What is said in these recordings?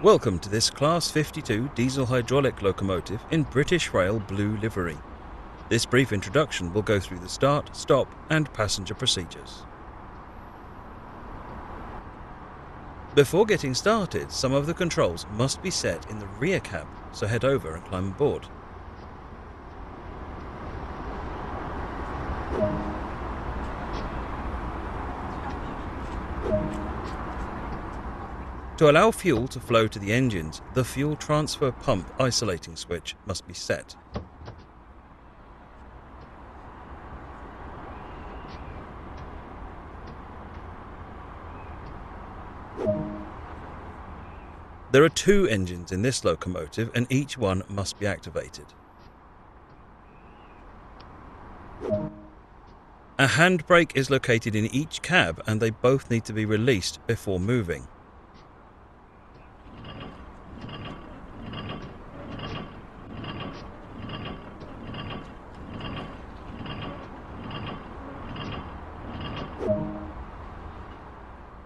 Welcome to this Class 52 diesel hydraulic locomotive in British Rail blue livery. This brief introduction will go through the start, stop and passenger procedures. Before getting started, some of the controls must be set in the rear cab, so head over and climb aboard. To allow fuel to flow to the engines, the fuel transfer pump isolating switch must be set. There are 2 engines in this locomotive and each one must be activated. A handbrake is located in each cab and they both need to be released before moving.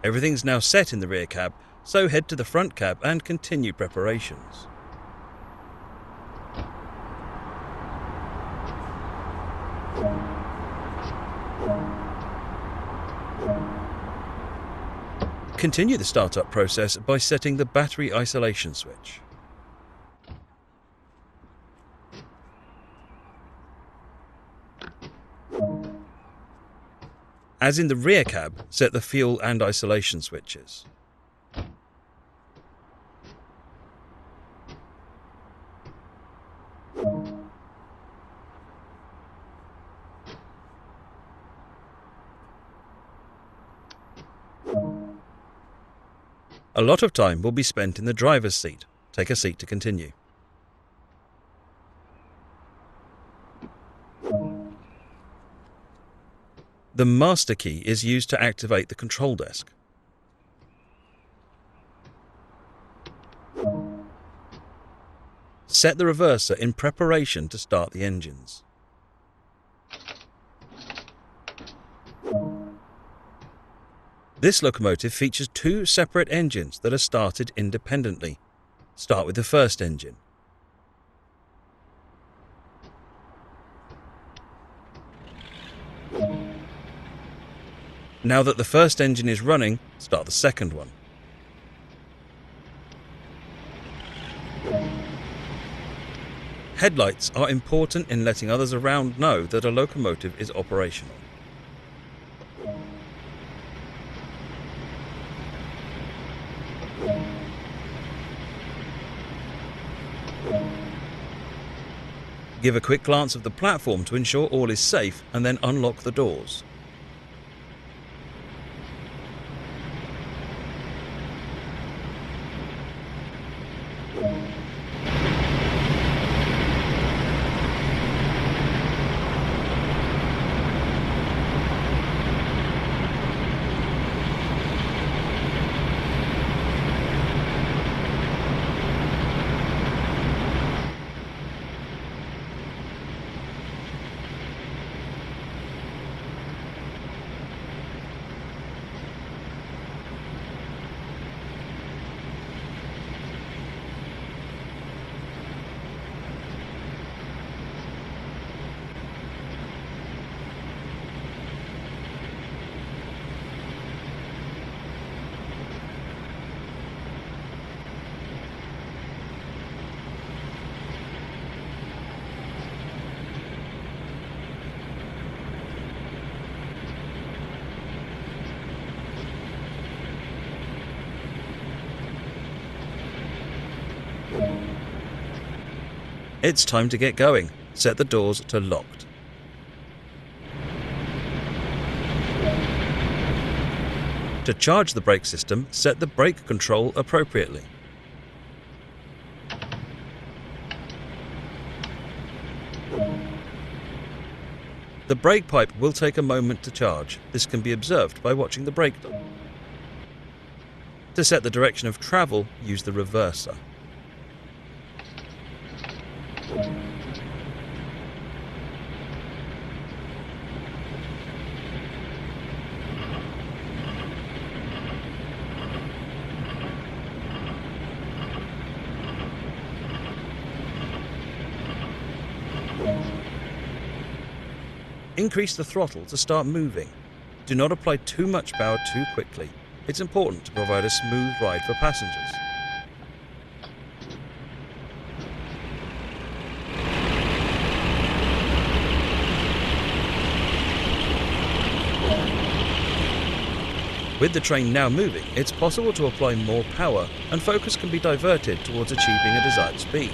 Everything's now set in the rear cab, so head to the front cab and continue preparations. Continue the startup process by setting the battery isolation switch. As in the rear cab, set the fuel and isolation switches. A lot of time will be spent in the driver's seat. Take a seat to continue. The master key is used to activate the control desk. Set the reverser in preparation to start the engines. This locomotive features 2 separate engines that are started independently. Start with the first engine. Now that the first engine is running, start the second one. Headlights are important in letting others around know that a locomotive is operational. Give a quick glance of the platform to ensure all is safe and then unlock the doors. It's time to get going. Set the doors to locked. To charge the brake system, set the brake control appropriately. The brake pipe will take a moment to charge. This can be observed by watching the brake dial. To set the direction of travel, use the reverser. Increase the throttle to start moving. Do not apply too much power too quickly. It's important to provide a smooth ride for passengers. With the train now moving, it's possible to apply more power and focus can be diverted towards achieving a desired speed.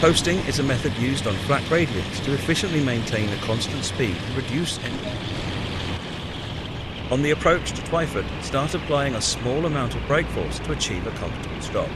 Posting is a method used on flat gradients to efficiently maintain a constant speed and reduce engine. On the approach to Twyford, start applying a small amount of brake force to achieve a comfortable stop.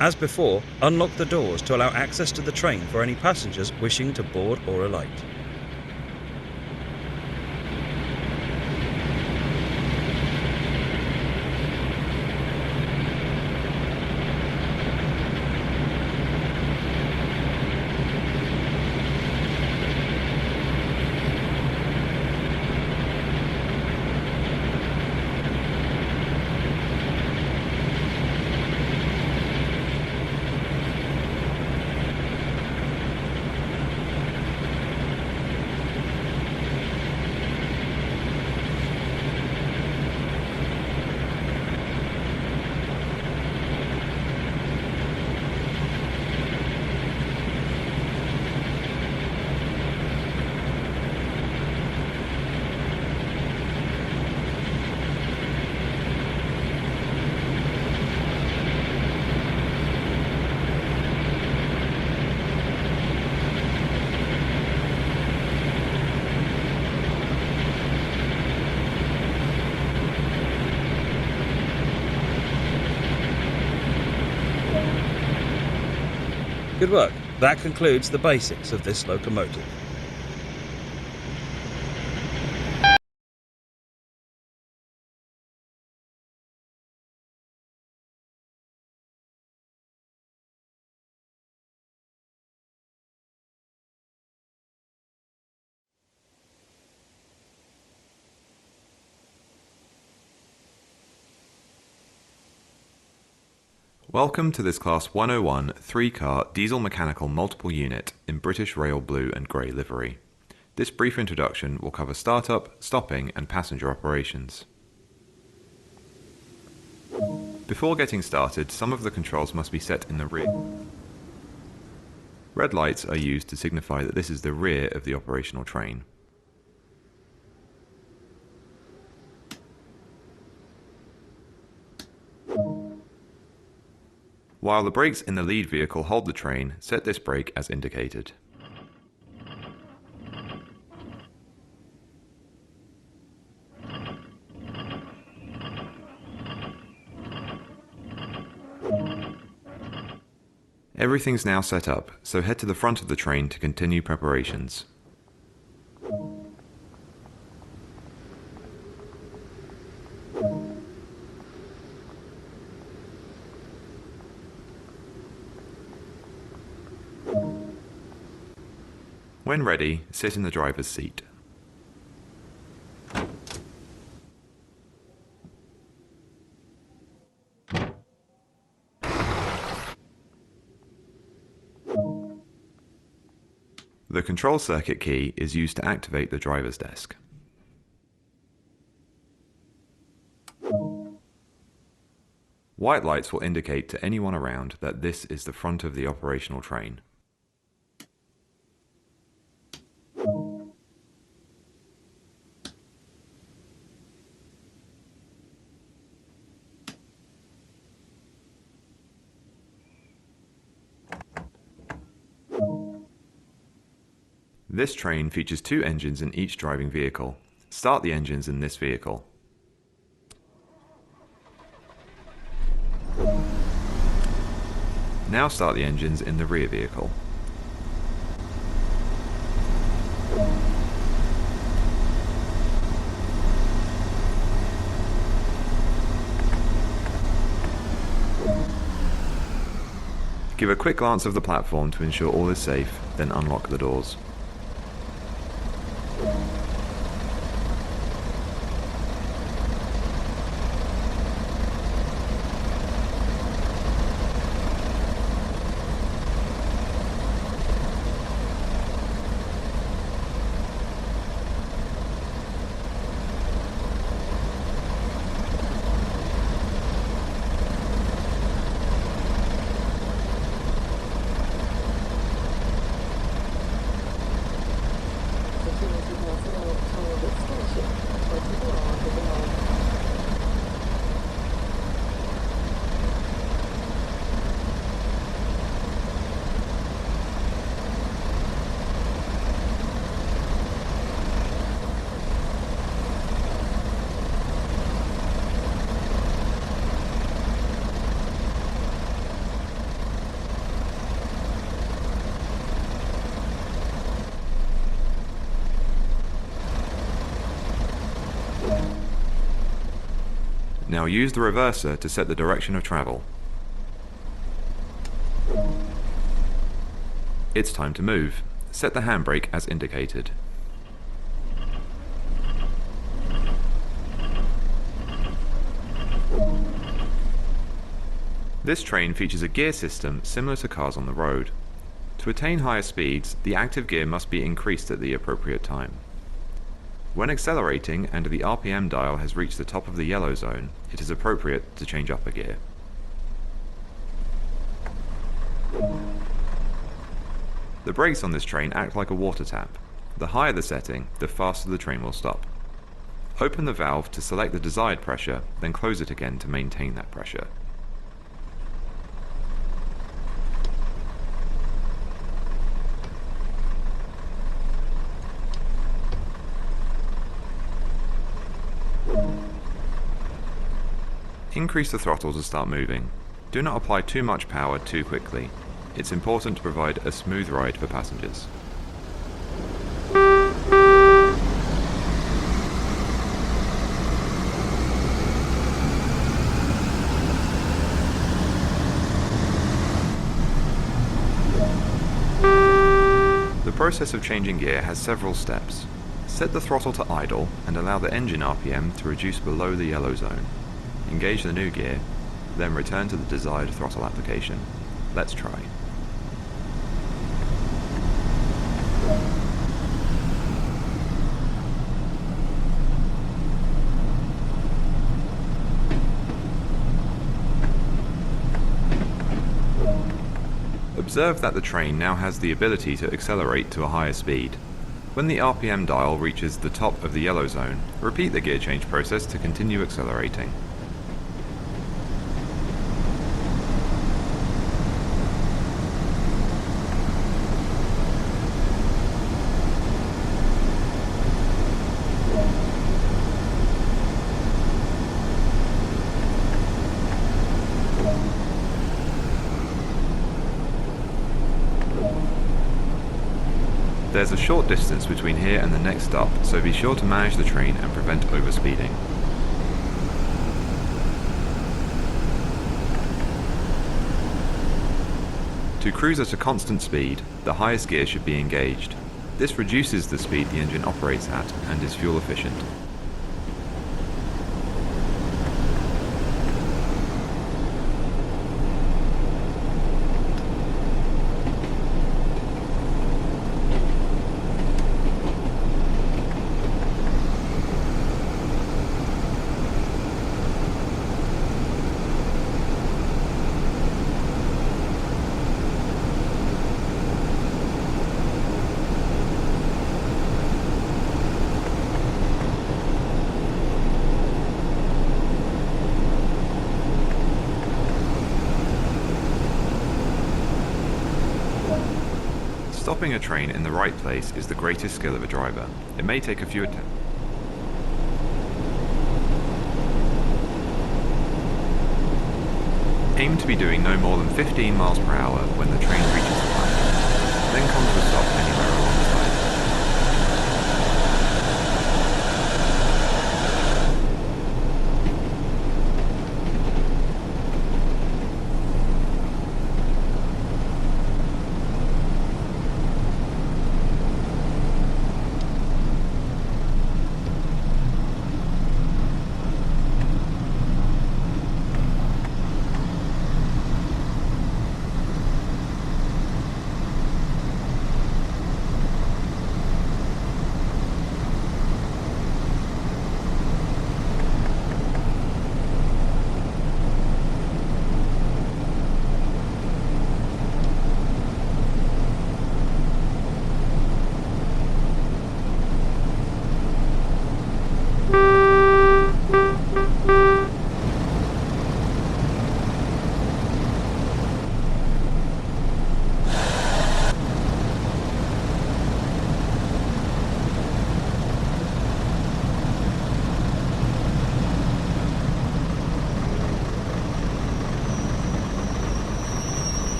As before, unlock the doors to allow access to the train for any passengers wishing to board or alight. Good work. That concludes the basics of this locomotive. Welcome to this Class 101 3-car diesel mechanical multiple unit in British Rail blue and grey livery. This brief introduction will cover startup, stopping and passenger operations. Before getting started, some of the controls must be set in the rear. Red lights are used to signify that this is the rear of the operational train. While the brakes in the lead vehicle hold the train, set this brake as indicated. Everything's now set up, so head to the front of the train to continue preparations. When ready, sit in the driver's seat. The control circuit key is used to activate the driver's desk. White lights will indicate to anyone around that this is the front of the operational train. This train features 2 engines in each driving vehicle. Start the engines in this vehicle. Now start the engines in the rear vehicle. Give a quick glance of the platform to ensure all is safe, then unlock the doors. Now use the reverser to set the direction of travel. It's time to move. Set the handbrake as indicated. This train features a gear system similar to cars on the road. To attain higher speeds, the active gear must be increased at the appropriate time. When accelerating and the RPM dial has reached the top of the yellow zone, it is appropriate to change up a gear. The brakes on this train act like a water tap. The higher the setting, the faster the train will stop. Open the valve to select the desired pressure, then close it again to maintain that pressure. Increase the throttle to start moving. Do not apply too much power too quickly. It's important to provide a smooth ride for passengers. The process of changing gear has several steps. Set the throttle to idle and allow the engine RPM to reduce below the yellow zone. Engage the new gear, then return to the desired throttle application. Let's try. Observe that the train now has the ability to accelerate to a higher speed. When the RPM dial reaches the top of the yellow zone, repeat the gear change process to continue accelerating. There's a short distance between here and the next stop, so be sure to manage the train and prevent overspeeding. To cruise at a constant speed, the highest gear should be engaged. This reduces the speed the engine operates at and is fuel efficient. Stopping a train in the right place is the greatest skill of a driver. It may take a few attempts. Aim to be doing no more than 15 miles per hour when the train reaches the platform. Then come to a stop anywhere along the side.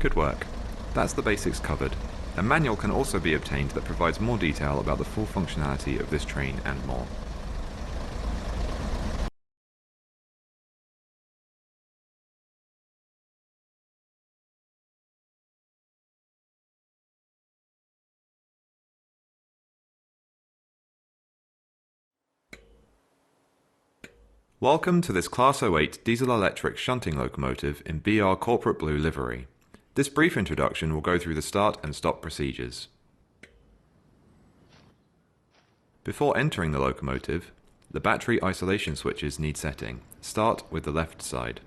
Good work. That's the basics covered. A manual can also be obtained that provides more detail about the full functionality of this train and more. Welcome to this Class 08 diesel-electric shunting locomotive in BR Corporate Blue livery. This brief introduction will go through the start and stop procedures. Before entering the locomotive, the battery isolation switches need setting. Start with the left side.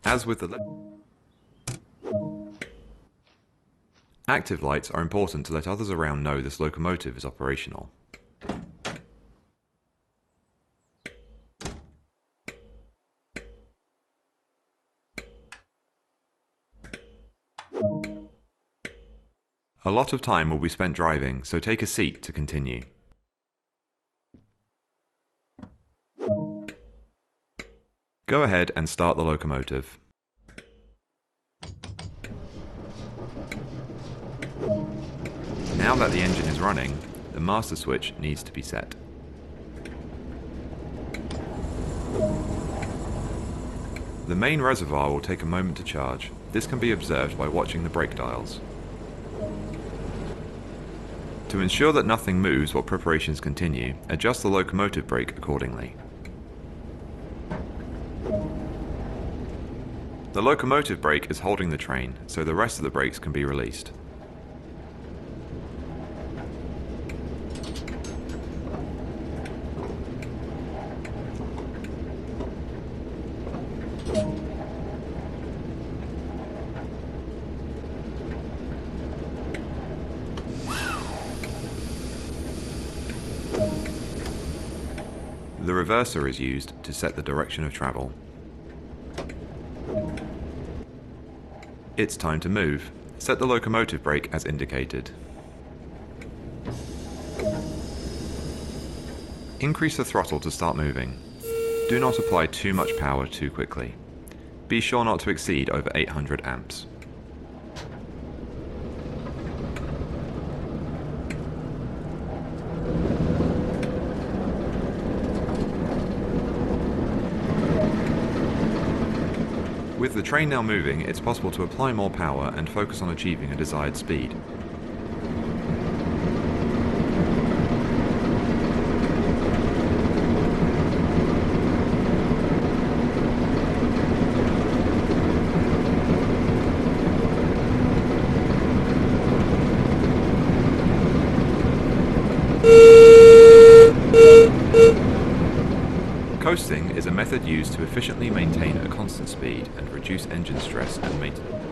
As with the active lights are important to let others around know this locomotive is operational. A lot of time will be spent driving, so take a seat to continue. Go ahead and start the locomotive. Now that the engine is running, the master switch needs to be set. The main reservoir will take a moment to charge. This can be observed by watching the brake dials. To ensure that nothing moves while preparations continue, adjust the locomotive brake accordingly. The locomotive brake is holding the train, so the rest of the brakes can be released. The reverser is used to set the direction of travel. It's time to move. Set the locomotive brake as indicated. Increase the throttle to start moving. Do not apply too much power too quickly. Be sure not to exceed over 800 amps. With the train now moving, it's possible to apply more power and focus on achieving a desired speed. Coasting is a method used to efficiently maintain a constant speed and reduce engine stress and maintenance.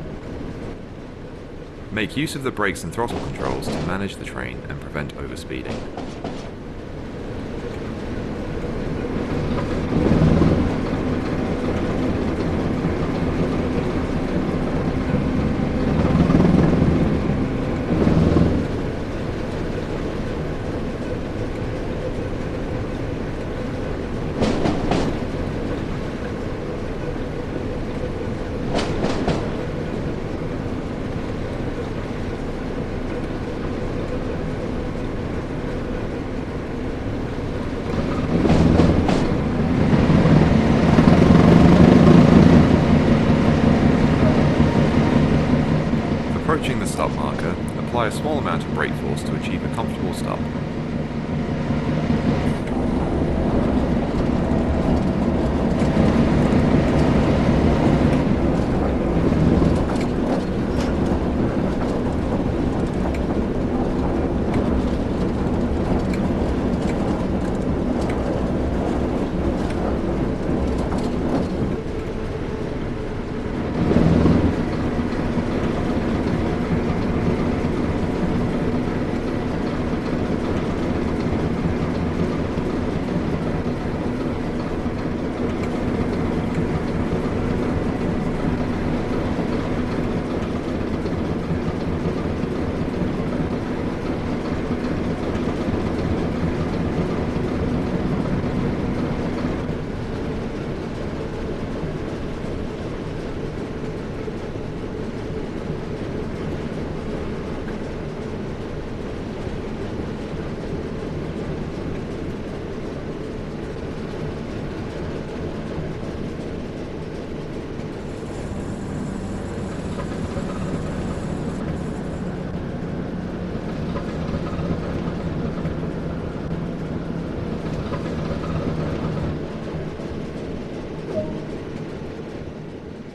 Make use of the brakes and throttle controls to manage the train and prevent overspeeding. Approaching the stop marker, apply a small amount of brake force to achieve a comfortable stop.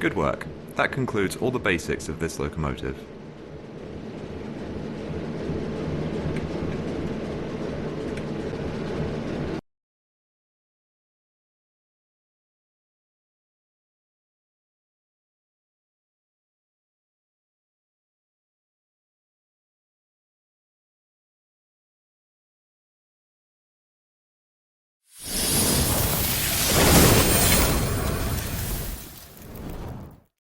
Good work. That concludes all the basics of this locomotive.